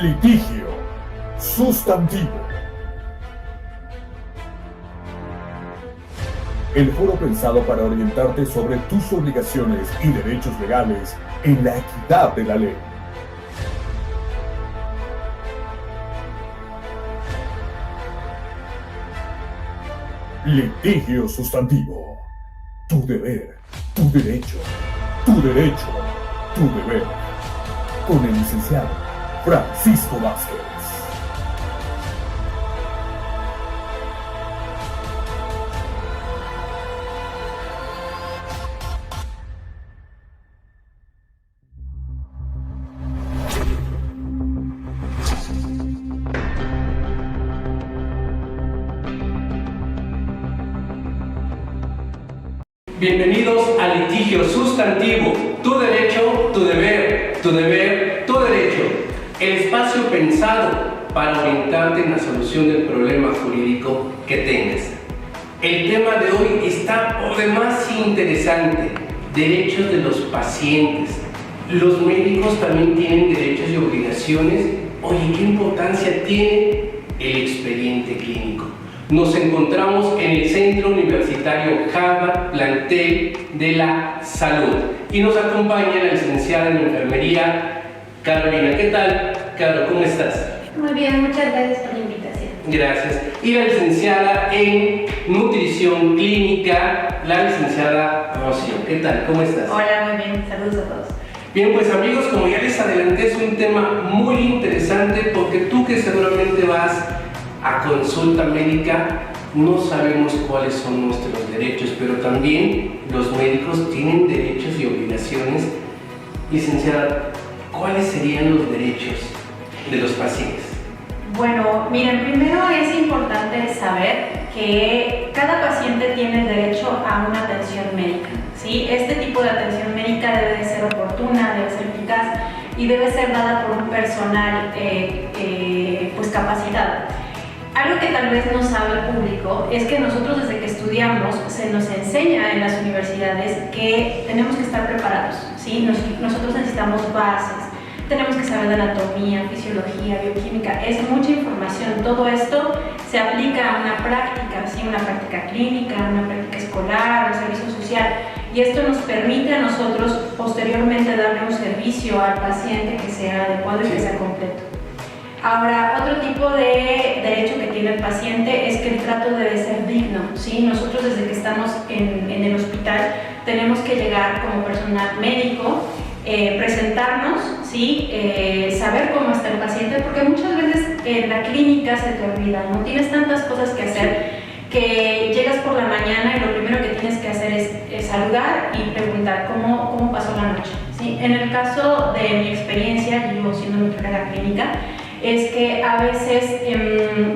Litigio sustantivo. El foro pensado para orientarte sobre tus obligaciones y derechos legales en la equidad de la ley. Litigio sustantivo. Tu deber, tu derecho, tu derecho, tu deber. Con el licenciado Francisco Vázquez. Bienvenidos a Litigio Sustantivo, tu derecho, tu deber, tu deber, tu derecho. El espacio pensado para orientarte en la solución del problema jurídico que tengas. El tema de hoy está por demás interesante, derechos de los pacientes. Los médicos también tienen derechos y obligaciones. Oye, ¿qué importancia tiene el expediente clínico? Nos encontramos en el Centro Universitario Harvard, plantel de la salud, y nos acompaña la licenciada en enfermería Carolina. ¿Qué tal, Caro? ¿Cómo estás? Muy bien, muchas gracias por la invitación. Gracias. Y la licenciada en nutrición clínica, la licenciada Rocío. ¿Qué tal? ¿Cómo estás? Hola, muy bien, saludos a todos. Bien, pues amigos, como ya les adelanté, es un tema muy interesante porque tú que seguramente vas a consulta médica, no sabemos cuáles son nuestros derechos, pero también los médicos tienen derechos y obligaciones. Licenciada, ¿cuáles serían los derechos de los pacientes? Bueno, miren, primero es importante saber que cada paciente tiene derecho a una atención médica, ¿sí? Este tipo de atención médica debe de ser oportuna, debe ser eficaz y debe ser dada por un personal pues capacitado. Algo que tal vez no sabe el público es que nosotros desde que estudiamos se nos enseña en las universidades que tenemos que estar preparados, ¿sí? Nosotros necesitamos bases, tenemos que saber de anatomía, fisiología, bioquímica, es mucha información. Todo esto se aplica a una práctica, ¿sí? Una práctica clínica, una práctica escolar, un servicio social, y esto nos permite a nosotros posteriormente darle un servicio al paciente que sea adecuado y que sea completo. Ahora, otro tipo de derecho que tiene el paciente es que el trato debe ser digno, ¿sí? Nosotros desde que estamos en el hospital tenemos que llegar como personal médico, presentarnos, ¿sí? Saber cómo está el paciente, porque muchas veces en la clínica se te olvida, ¿no? Tienes tantas cosas que hacer que llegas por la mañana y lo primero que tienes que hacer es saludar y preguntar cómo pasó la noche, ¿sí? En el caso de mi experiencia, yo siendo nutrióloga clínica, es que a veces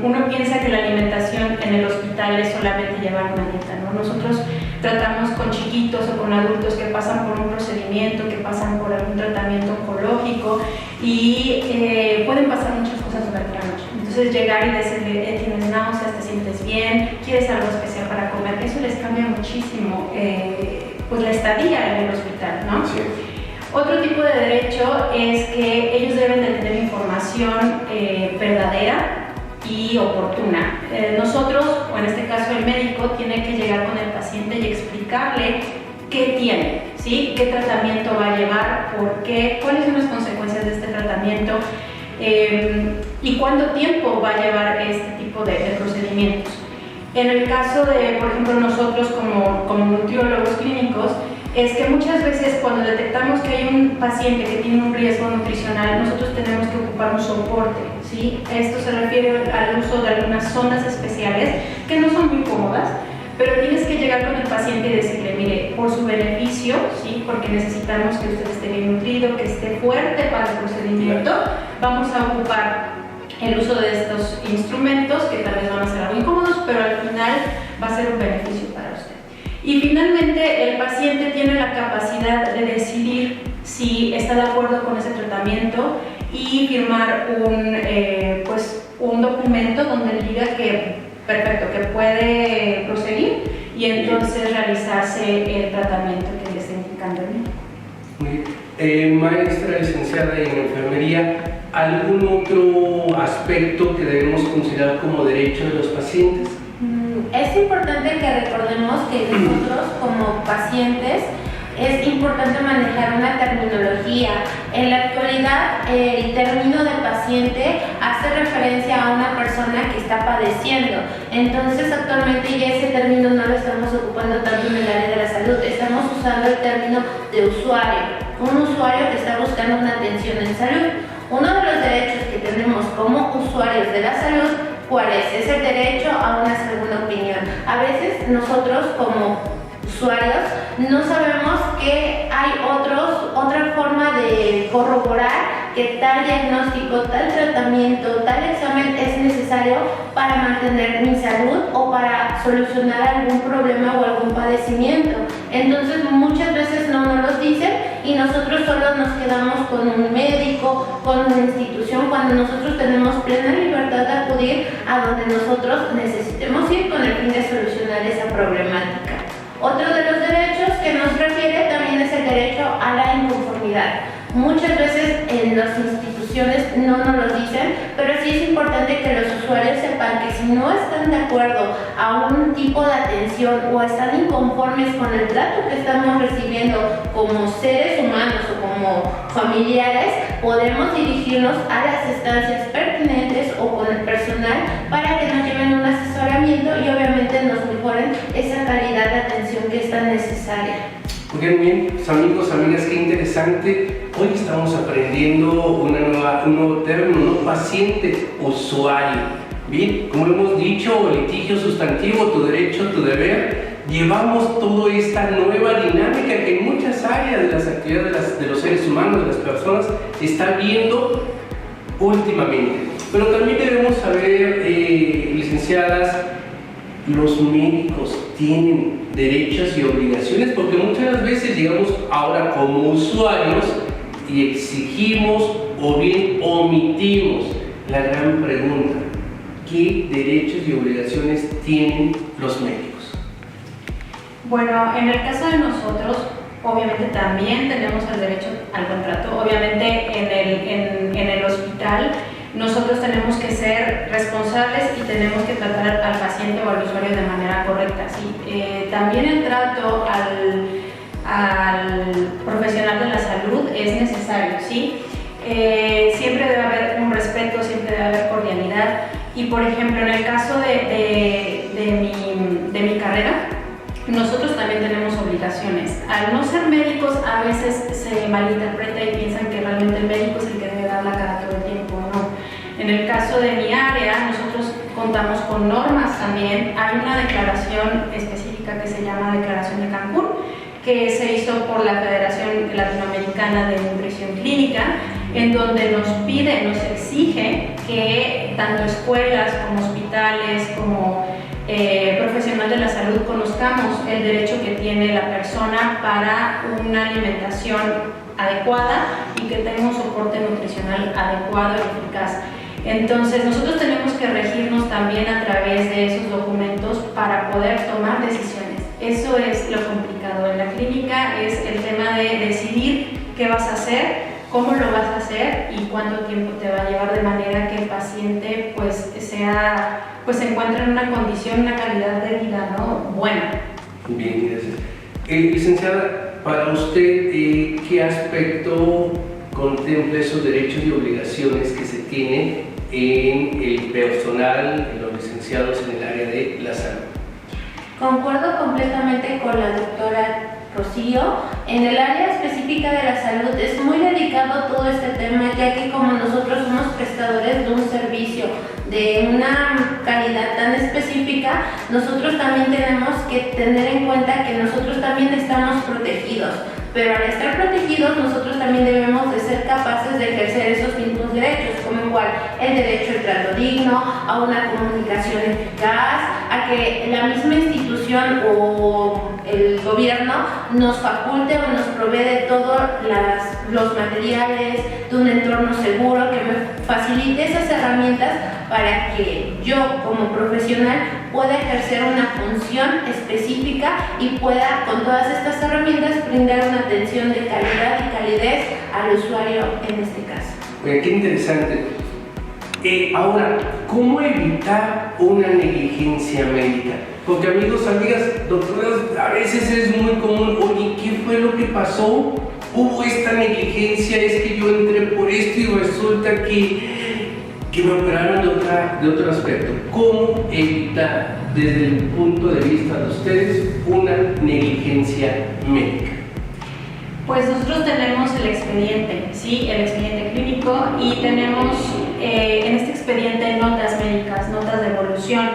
uno piensa que la alimentación en el hospital es solamente llevar una dieta, ¿no? Nosotros tratamos con chiquitos o con adultos que pasan por un procedimiento, que pasan por algún tratamiento oncológico y pueden pasar muchas cosas durante la noche. Entonces llegar y decirle, tienes náuseas, te sientes bien, quieres algo especial para comer, eso les cambia muchísimo pues la estadía en el hospital, ¿no? Sí. Otro tipo de derecho es que ellos deben de tener información verdadera y oportuna. Nosotros, o en este caso el médico, tiene que llegar con el paciente y explicarle qué tiene, ¿sí? Qué tratamiento va a llevar, por qué, cuáles son las consecuencias de este tratamiento y cuánto tiempo va a llevar este tipo de procedimientos. En el caso de, por ejemplo, nosotros como nutriólogos clínicos, es que muchas veces cuando detectamos que hay un paciente que tiene un riesgo nutricional, nosotros tenemos que ocupar un soporte, ¿sí? Esto se refiere al uso de algunas sondas especiales que no son muy cómodas, pero tienes que llegar con el paciente y decirle, mire, por su beneficio, ¿sí? Porque necesitamos que usted esté bien nutrido, que esté fuerte para el procedimiento, vamos a ocupar el uso de estos instrumentos que tal vez van a ser algo incómodos, pero al final va a ser un beneficio para usted. Y finalmente, el paciente tiene la capacidad de decidir si está de acuerdo con ese tratamiento y firmar un documento donde diga que, perfecto, que puede proseguir y entonces realizarse el tratamiento que le está indicando el médico. Maestra licenciada en enfermería, ¿algún otro aspecto que debemos considerar como derecho de los pacientes? Es importante que recordemos que nosotros como pacientes es importante manejar una terminología. En la actualidad, el término de paciente hace referencia a una persona que está padeciendo. Entonces, actualmente ya ese término no lo estamos ocupando tanto en el área de la salud. Estamos usando el término de usuario. Un usuario que está buscando una atención en salud. Uno de los derechos que tenemos como usuarios de la salud, ¿cuál es? Es el derecho a una segunda opinión. A veces nosotros como usuarios no sabemos que hay otra forma de corroborar que tal diagnóstico, tal tratamiento, tal examen es necesario para mantener mi salud o para solucionar algún problema o algún padecimiento. Entonces muchas veces no nos los dicen y nosotros solo nos quedamos con un médico, con una institución, cuando nosotros tenemos plena libertad de acudir a donde nosotros necesitemos ir con el fin de solucionar esa problemática. Otro de los derechos que nos refiere también es el derecho a la inconformidad. Muchas veces en las instituciones no nos lo dicen, pero sí es importante que los usuarios sepan que si no están de acuerdo a un tipo de atención o están inconformes con el trato que estamos recibiendo como seres humanos o como familiares, podemos dirigirnos a las instancias pertinentes o con el personal para que nos lleven un asesoramiento y obviamente nos mejoren esa calidad de atención que es tan necesaria. Muy bien, amigos, amigas, qué interesante. Hoy estamos aprendiendo un nuevo término, ¿no? Paciente, usuario. Bien, como hemos dicho, litigio sustantivo, tu derecho, tu deber. Llevamos toda esta nueva dinámica que en muchas áreas de las actividades de los seres humanos, de las personas, está viendo últimamente. Pero también debemos saber, licenciadas, los médicos tienen derechos y obligaciones, porque muchas veces llegamos ahora como usuarios y exigimos o bien omitimos la gran pregunta: ¿qué derechos y obligaciones tienen los médicos? Bueno, en el caso de nosotros, obviamente también tenemos el derecho al contrato. Obviamente en el hospital nosotros tenemos que ser responsables y tenemos que tratar al paciente o al usuario de manera correcta. ¿Sí? También el trato al profesional de la salud es necesario, ¿sí? Siempre debe haber un respeto, siempre debe haber cordialidad. Y por ejemplo, en el caso de mi carrera, nosotros también tenemos obligaciones. Al no ser médicos, a veces se malinterpreta y piensan que realmente el médico es el que debe dar la cara todo el tiempo. No. En el caso de mi área, nosotros contamos con normas también. Hay una declaración específica que se llama Declaración de Cancún, que se hizo por la Federación Latinoamericana de Nutrición Clínica, en donde nos pide, nos exige que tanto escuelas como hospitales, como profesional de la salud, conozcamos el derecho que tiene la persona para una alimentación adecuada y que tenga un soporte nutricional adecuado y eficaz. Entonces nosotros tenemos que regirnos también a través de esos documentos para poder tomar decisiones. Eso es lo complicado en la clínica, es el tema de decidir qué vas a hacer, cómo lo vas a hacer y cuánto tiempo te va a llevar, de manera que el paciente se encuentre en una condición, una calidad de vida, ¿no?, buena. Bien, gracias. Licenciada, para usted, ¿qué aspecto contempla esos derechos y obligaciones que se tienen en el personal, en los licenciados en el área de la salud? Concuerdo completamente con la doctora Rocío. En el área específica de la salud es muy delicado todo este tema, ya que como nosotros somos prestadores de un servicio de una calidad tan específica, nosotros también tenemos que tener en cuenta que nosotros también estamos protegidos. Pero al estar protegidos, nosotros también debemos de ser capaces de ejercer esos mismos derechos, como igual el derecho al trato digno, a una comunicación eficaz, a que la misma institución o el gobierno nos faculte o nos provee de todos los materiales, de un entorno seguro, que me facilite esas herramientas para que yo como profesional pueda ejercer una función específica y pueda con todas estas herramientas brindar una atención de calidad y calidez al usuario en este caso. Oye, qué interesante. Ahora, ¿cómo evitar una negligencia médica? Porque amigos, amigas, doctoras, a veces es muy común, oye, ¿qué fue lo que pasó? Hubo esta negligencia, es que yo entré por esto y resulta que me operaron de otro aspecto. ¿Cómo evitar desde el punto de vista de ustedes una negligencia médica? Pues nosotros tenemos el expediente, ¿sí? El expediente clínico, y tenemos en este expediente notas médicas, notas de evolución.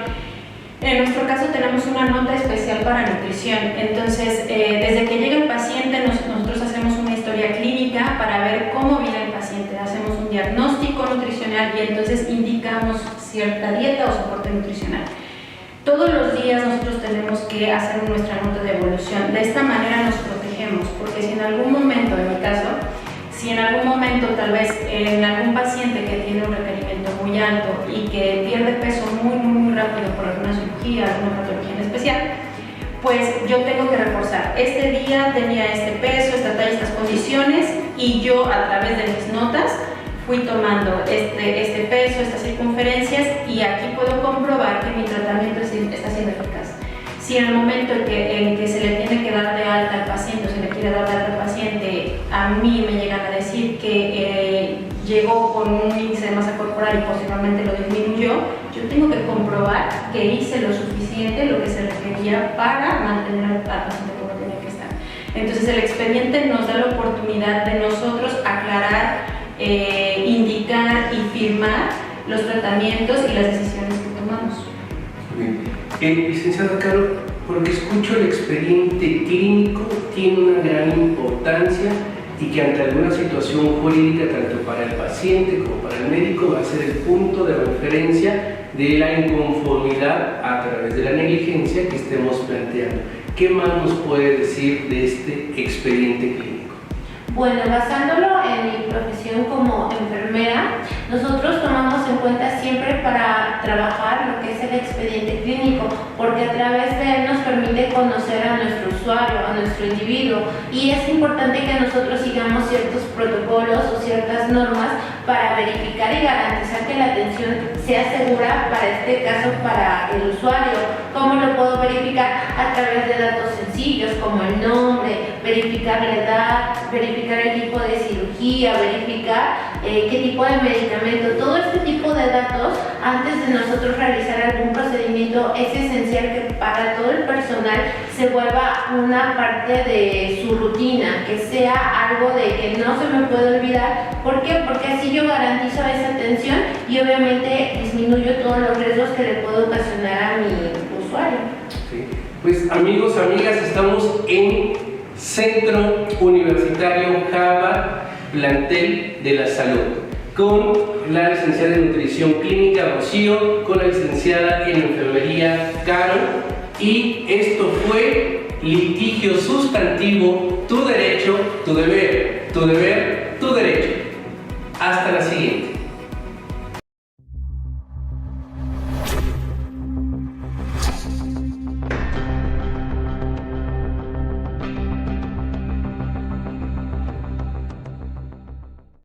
En nuestro caso tenemos una nota especial para nutrición. Entonces, desde que llega el paciente, nosotros hacemos una historia clínica para ver cómo viene el paciente. Hacemos un diagnóstico nutricional y entonces indicamos cierta dieta o soporte nutricional. Todos los días nosotros tenemos que hacer nuestra nota de evolución. De esta manera nos protegemos, porque si en algún momento, en mi caso, si en algún momento tal vez en algún paciente que tiene un requerimiento muy alto y que pierde peso muy rápido por alguna cirugía, alguna patología en especial, pues yo tengo que reforzar. Este día tenía este peso, esta talla, estas condiciones, y yo a través de mis notas fui tomando este peso, estas circunferencias, y aquí puedo comprobar que mi tratamiento está siendo eficaz. Si en el momento en que se le tiene que dar de alta al paciente o se le quiere dar de alta al paciente, a mí me llegan a decir que llegó con un índice de masa corporal y posteriormente lo disminuyó, yo tengo que comprobar que hice lo suficiente, lo que se requería para mantener al paciente como tenía que estar. Entonces el expediente nos da la oportunidad de nosotros aclarar, indicar y firmar los tratamientos y las decisiones que tomamos. Licenciada Caro, porque escucho el expediente clínico tiene una gran importancia y que ante alguna situación jurídica, tanto para el paciente como para el médico, va a ser el punto de referencia de la inconformidad a través de la negligencia que estemos planteando. ¿Qué más nos puede decir de este expediente clínico? Bueno, basándolo en mi profesión como enfermera, nosotros tomamos en cuenta siempre para trabajar lo que es el expediente clínico, porque a través de él nos permite conocer a nuestro usuario, a nuestro individuo, y es importante que nosotros sigamos ciertos protocolos o ciertas normas para verificar y garantizar que la atención sea segura para este caso para el usuario. ¿Cómo lo puedo verificar? A través de datos sencillos como el nombre, verificar la edad, verificar el tipo de cirugía, verificar qué tipo de medicamento. Todo este tipo de datos, antes de nosotros realizar algún procedimiento, es esencial que para todo el personal se vuelva una parte de su rutina, que sea algo de que no se me puede olvidar. ¿Por qué? Porque así yo garantizo esa atención y obviamente disminuyo todos los riesgos que le puedo ocasionar a mi usuario. Sí. Pues amigos, amigas, estamos en Centro Universitario Java, plantel de la salud, con la licenciada en Nutrición Clínica Rocío, con la licenciada en Enfermería Caro, y esto fue Litigio Sustantivo, tu derecho, tu deber, tu deber,